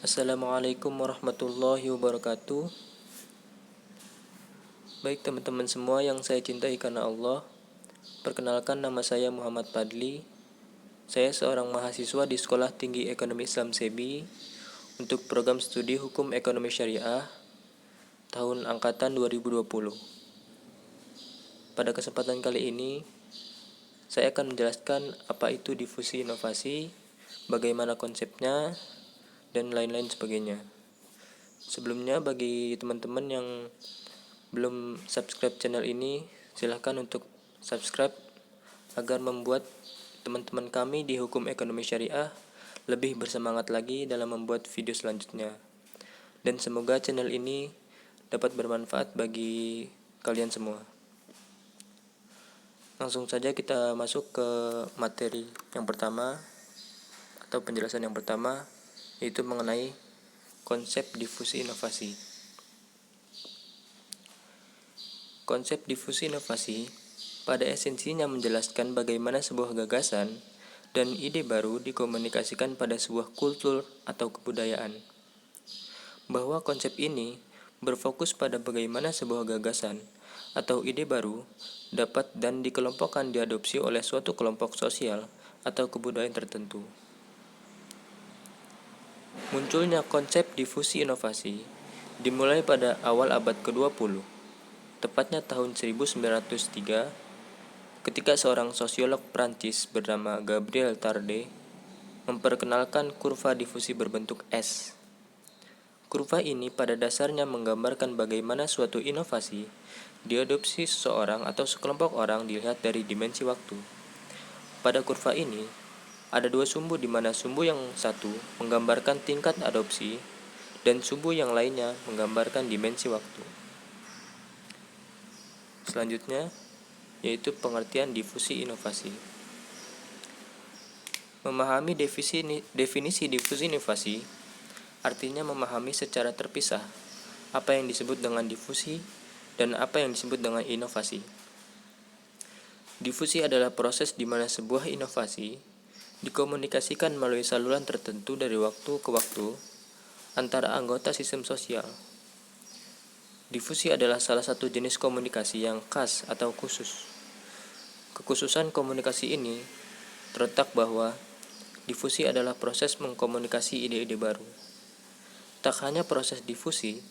Assalamualaikum warahmatullahi wabarakatuh. Baik teman-teman semua yang saya cintai karena Allah, perkenalkan nama saya Muhammad Fadli. Saya seorang mahasiswa di Sekolah Tinggi Ekonomi Islam SEBI untuk program studi Hukum Ekonomi Syariah tahun angkatan 2020. Pada kesempatan kali ini, saya akan menjelaskan apa itu difusi inovasi, bagaimana konsepnya, dan lain-lain sebagainya. Sebelumnya bagi teman-teman yang belum subscribe channel ini, silahkan untuk subscribe agar membuat teman-teman kami di Hukum Ekonomi Syariah lebih bersemangat lagi dalam membuat video selanjutnya. Dan semoga channel ini dapat bermanfaat bagi kalian semua. Langsung saja kita masuk ke materi yang pertama atau penjelasan yang pertama, yaitu mengenai konsep difusi inovasi. Konsep difusi inovasi pada esensinya menjelaskan bagaimana sebuah gagasan dan ide baru dikomunikasikan pada sebuah kultur atau kebudayaan. Bahwa konsep ini berfokus pada bagaimana sebuah gagasan atau ide baru dapat dan dikelompokkan diadopsi oleh suatu kelompok sosial atau kebudayaan tertentu. Munculnya konsep difusi inovasi dimulai pada awal abad ke-20, tepatnya tahun 1903, ketika seorang sosiolog Prancis bernama Gabriel Tarde memperkenalkan kurva difusi berbentuk S. Kurva ini pada dasarnya menggambarkan bagaimana suatu inovasi diadopsi seseorang atau sekelompok orang dilihat dari dimensi waktu. Pada kurva ini, ada dua sumbu di mana sumbu yang satu menggambarkan tingkat adopsi dan sumbu yang lainnya menggambarkan dimensi waktu. Selanjutnya, yaitu pengertian difusi inovasi. Memahami definisi difusi inovasi artinya memahami secara terpisah apa yang disebut dengan difusi dan apa yang disebut dengan inovasi. Difusi adalah proses di mana sebuah inovasi dikomunikasikan melalui saluran tertentu dari waktu ke waktu antara anggota sistem sosial. Difusi adalah salah satu jenis komunikasi yang khas atau khusus. Kekhususan komunikasi ini terletak bahwa difusi adalah proses mengkomunikasi ide-ide baru. Tak hanya proses difusi,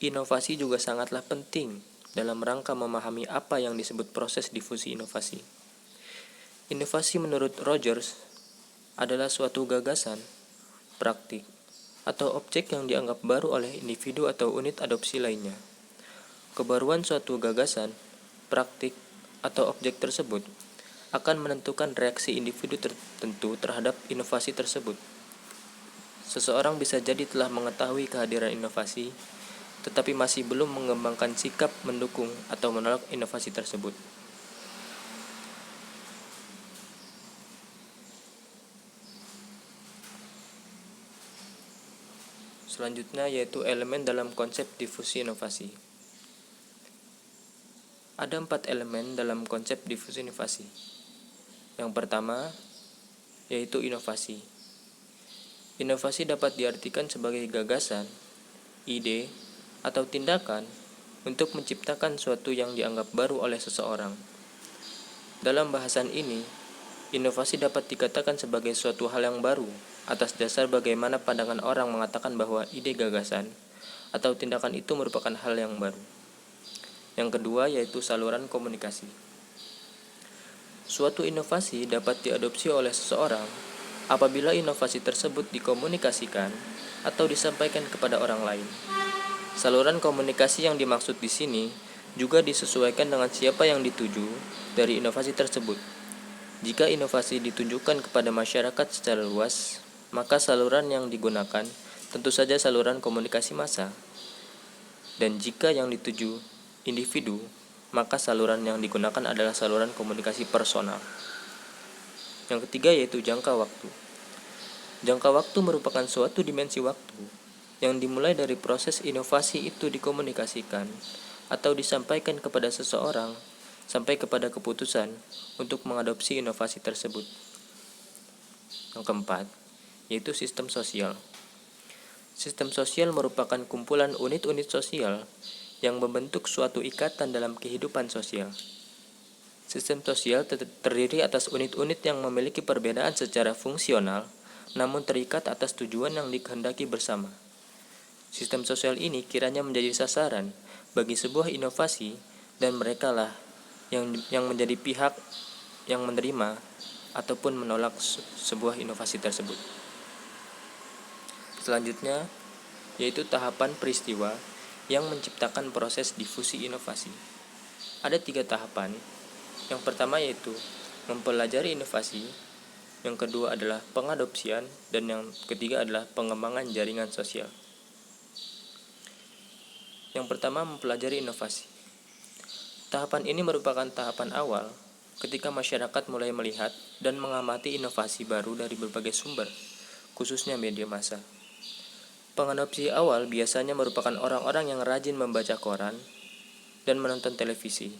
inovasi juga sangatlah penting dalam rangka memahami apa yang disebut proses difusi inovasi. Inovasi menurut Rogers adalah suatu gagasan, praktik, atau objek yang dianggap baru oleh individu atau unit adopsi lainnya. Kebaruan suatu gagasan, praktik, atau objek tersebut akan menentukan reaksi individu tertentu terhadap inovasi tersebut. Seseorang bisa jadi telah mengetahui kehadiran inovasi, tetapi masih belum mengembangkan sikap mendukung atau menolak inovasi tersebut. Selanjutnya yaitu elemen dalam konsep difusi inovasi. Ada 4 elemen dalam konsep difusi inovasi. Yang pertama, yaitu inovasi. Inovasi dapat diartikan sebagai gagasan, ide, atau tindakan untuk menciptakan suatu yang dianggap baru oleh seseorang. Dalam bahasan ini, inovasi dapat dikatakan sebagai suatu hal yang baru atas dasar bagaimana pandangan orang mengatakan bahwa ide gagasan atau tindakan itu merupakan hal yang baru. Yang kedua yaitu saluran komunikasi. Suatu inovasi dapat diadopsi oleh seseorang apabila inovasi tersebut dikomunikasikan atau disampaikan kepada orang lain. Saluran komunikasi yang dimaksud di sini juga disesuaikan dengan siapa yang dituju dari inovasi tersebut. Jika inovasi ditunjukkan kepada masyarakat secara luas, maka saluran yang digunakan tentu saja saluran komunikasi massa. Dan jika yang dituju individu, maka saluran yang digunakan adalah saluran komunikasi personal. Yang ketiga yaitu jangka waktu. Jangka waktu merupakan suatu dimensi waktu yang dimulai dari proses inovasi itu dikomunikasikan atau disampaikan kepada seseorang sampai kepada keputusan untuk mengadopsi inovasi tersebut. Yang keempat, yaitu sistem sosial. Sistem sosial merupakan kumpulan unit-unit sosial yang membentuk suatu ikatan dalam kehidupan sosial. Sistem sosial terdiri atas unit-unit yang memiliki perbedaan secara fungsional, namun terikat atas tujuan yang dikehendaki bersama. Sistem sosial ini kiranya menjadi sasaran bagi sebuah inovasi, dan merekalah yang menjadi pihak yang menerima ataupun menolak sebuah inovasi tersebut. Selanjutnya, yaitu tahapan peristiwa yang menciptakan proses difusi inovasi. Ada 3 tahapan. Yang pertama yaitu mempelajari inovasi, yang kedua adalah pengadopsian, dan yang ketiga adalah pengembangan jaringan sosial. Yang pertama, mempelajari inovasi. Tahapan ini merupakan tahapan awal ketika masyarakat mulai melihat dan mengamati inovasi baru dari berbagai sumber, khususnya media massa. Pengadopsi awal biasanya merupakan orang-orang yang rajin membaca koran dan menonton televisi,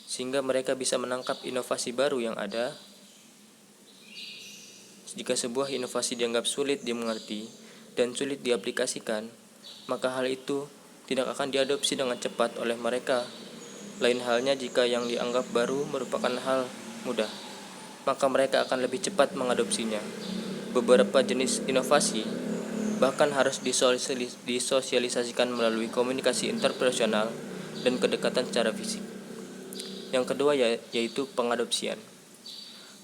sehingga mereka bisa menangkap inovasi baru yang ada. Jika sebuah inovasi dianggap sulit dimengerti dan sulit diaplikasikan, maka hal itu tidak akan diadopsi dengan cepat oleh mereka. Lain halnya jika yang dianggap baru merupakan hal mudah, maka mereka akan lebih cepat mengadopsinya. Beberapa jenis inovasi bahkan harus disosialisasikan melalui komunikasi interpersonal dan kedekatan secara fisik. Yang kedua yaitu pengadopsian.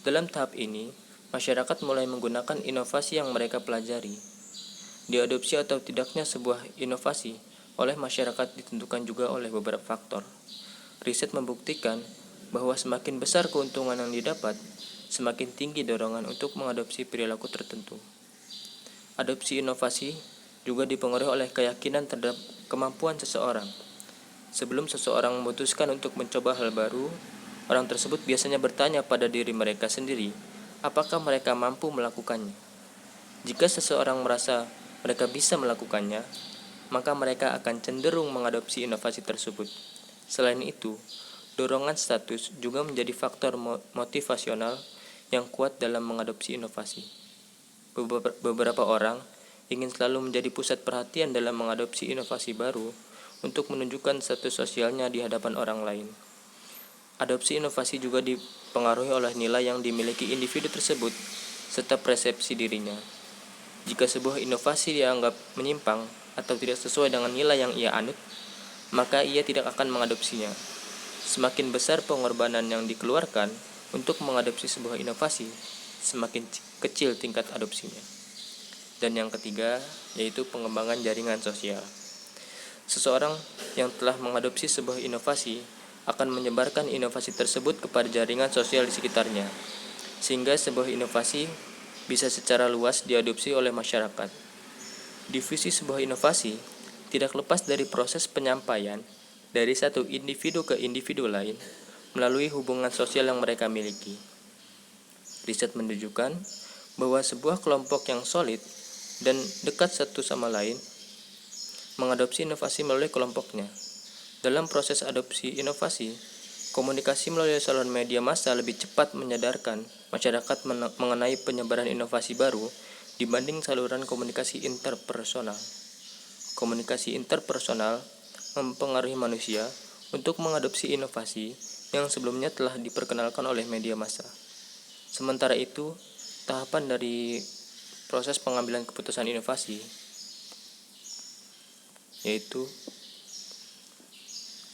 Dalam tahap ini, masyarakat mulai menggunakan inovasi yang mereka pelajari. Diadopsi atau tidaknya sebuah inovasi oleh masyarakat ditentukan juga oleh beberapa faktor. Riset membuktikan bahwa semakin besar keuntungan yang didapat, semakin tinggi dorongan untuk mengadopsi perilaku tertentu. Adopsi inovasi juga dipengaruhi oleh keyakinan terhadap kemampuan seseorang. Sebelum seseorang memutuskan untuk mencoba hal baru, orang tersebut biasanya bertanya pada diri mereka sendiri, apakah mereka mampu melakukannya. Jika seseorang merasa mereka bisa melakukannya, maka mereka akan cenderung mengadopsi inovasi tersebut. Selain itu, dorongan status juga menjadi faktor motivasional yang kuat dalam mengadopsi inovasi. Beberapa orang ingin selalu menjadi pusat perhatian dalam mengadopsi inovasi baru untuk menunjukkan status sosialnya di hadapan orang lain. Adopsi inovasi juga dipengaruhi oleh nilai yang dimiliki individu tersebut serta persepsi dirinya. Jika sebuah inovasi dianggap menyimpang atau tidak sesuai dengan nilai yang ia anut, maka ia tidak akan mengadopsinya. Semakin besar pengorbanan yang dikeluarkan untuk mengadopsi sebuah inovasi, semakin kecil tingkat adopsinya. Dan yang ketiga, yaitu pengembangan jaringan sosial. Seseorang yang telah mengadopsi sebuah inovasi akan menyebarkan inovasi tersebut kepada jaringan sosial di sekitarnya, sehingga sebuah inovasi bisa secara luas diadopsi oleh masyarakat. Difusi sebuah inovasi tidak lepas dari proses penyampaian dari satu individu ke individu lain melalui hubungan sosial yang mereka miliki. Riset menunjukkan bahwa sebuah kelompok yang solid dan dekat satu sama lain mengadopsi inovasi melalui kelompoknya. Dalam proses adopsi inovasi, komunikasi melalui saluran media massa lebih cepat menyadarkan masyarakat mengenai penyebaran inovasi baru dibanding saluran komunikasi interpersonal. Komunikasi interpersonal mempengaruhi manusia untuk mengadopsi inovasi yang sebelumnya telah diperkenalkan oleh media massa. Sementara itu, tahapan dari proses pengambilan keputusan inovasi yaitu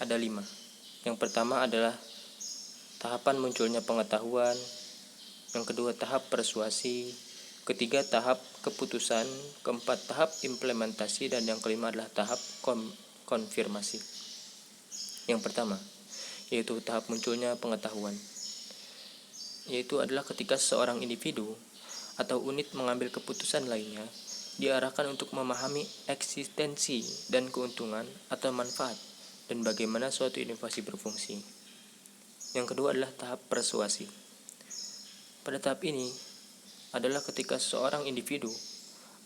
ada 5. Yang pertama adalah tahapan munculnya pengetahuan, yang kedua tahap persuasi, ketiga tahap keputusan, keempat tahap implementasi, dan yang kelima adalah tahap konfirmasi. Yang pertama, yaitu tahap munculnya pengetahuan, yaitu adalah ketika seorang individu atau unit mengambil keputusan lainnya diarahkan untuk memahami eksistensi dan keuntungan atau manfaat dan bagaimana suatu inovasi berfungsi. Yang kedua adalah tahap persuasi. Pada tahap ini adalah ketika seorang individu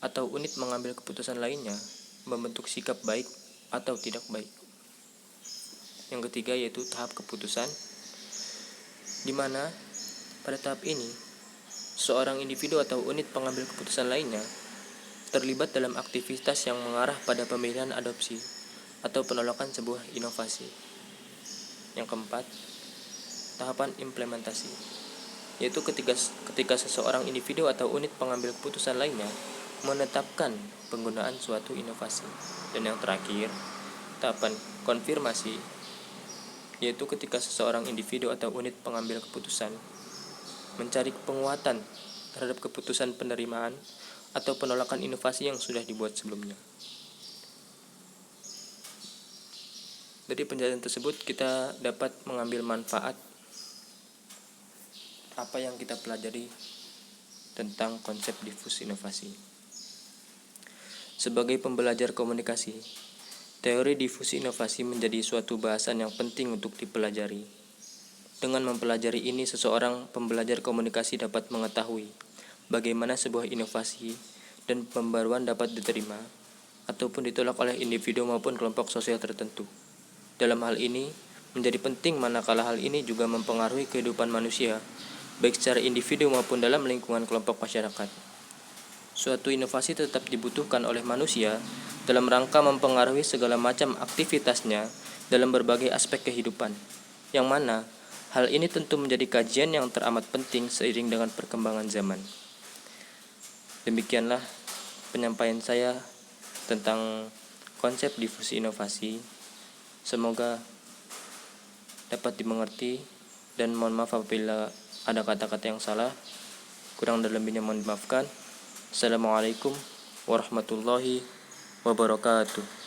atau unit mengambil keputusan lainnya membentuk sikap baik atau tidak baik. Yang ketiga yaitu tahap keputusan, di mana pada tahap ini seorang individu atau unit pengambil keputusan lainnya terlibat dalam aktivitas yang mengarah pada pemilihan adopsi atau penolakan sebuah inovasi. Yang keempat, tahapan implementasi, yaitu ketika seseorang individu atau unit pengambil keputusan lainnya menetapkan penggunaan suatu inovasi. Dan yang terakhir, tahapan konfirmasi, yaitu ketika seseorang individu atau unit pengambil keputusan mencari penguatan terhadap keputusan penerimaan atau penolakan inovasi yang sudah dibuat sebelumnya. Dari penjelasan tersebut kita dapat mengambil manfaat apa yang kita pelajari tentang konsep diffus inovasi. Sebagai pembelajar komunikasi, teori diffus inovasi menjadi suatu bahasan yang penting untuk dipelajari. Dengan mempelajari ini, seseorang pembelajar komunikasi dapat mengetahui bagaimana sebuah inovasi dan pembaruan dapat diterima ataupun ditolak oleh individu maupun kelompok sosial tertentu. Dalam hal ini, menjadi penting manakala hal ini juga mempengaruhi kehidupan manusia, baik secara individu maupun dalam lingkungan kelompok masyarakat. Suatu inovasi tetap dibutuhkan oleh manusia dalam rangka mempengaruhi segala macam aktivitasnya dalam berbagai aspek kehidupan, yang mana hal ini tentu menjadi kajian yang teramat penting seiring dengan perkembangan zaman. Demikianlah penyampaian saya tentang konsep diffusi inovasi. Semoga dapat dimengerti dan mohon maaf apabila ada kata-kata yang salah. Kurang dan lebihnya mohon dimaafkan. Assalamualaikum warahmatullahi wabarakatuh.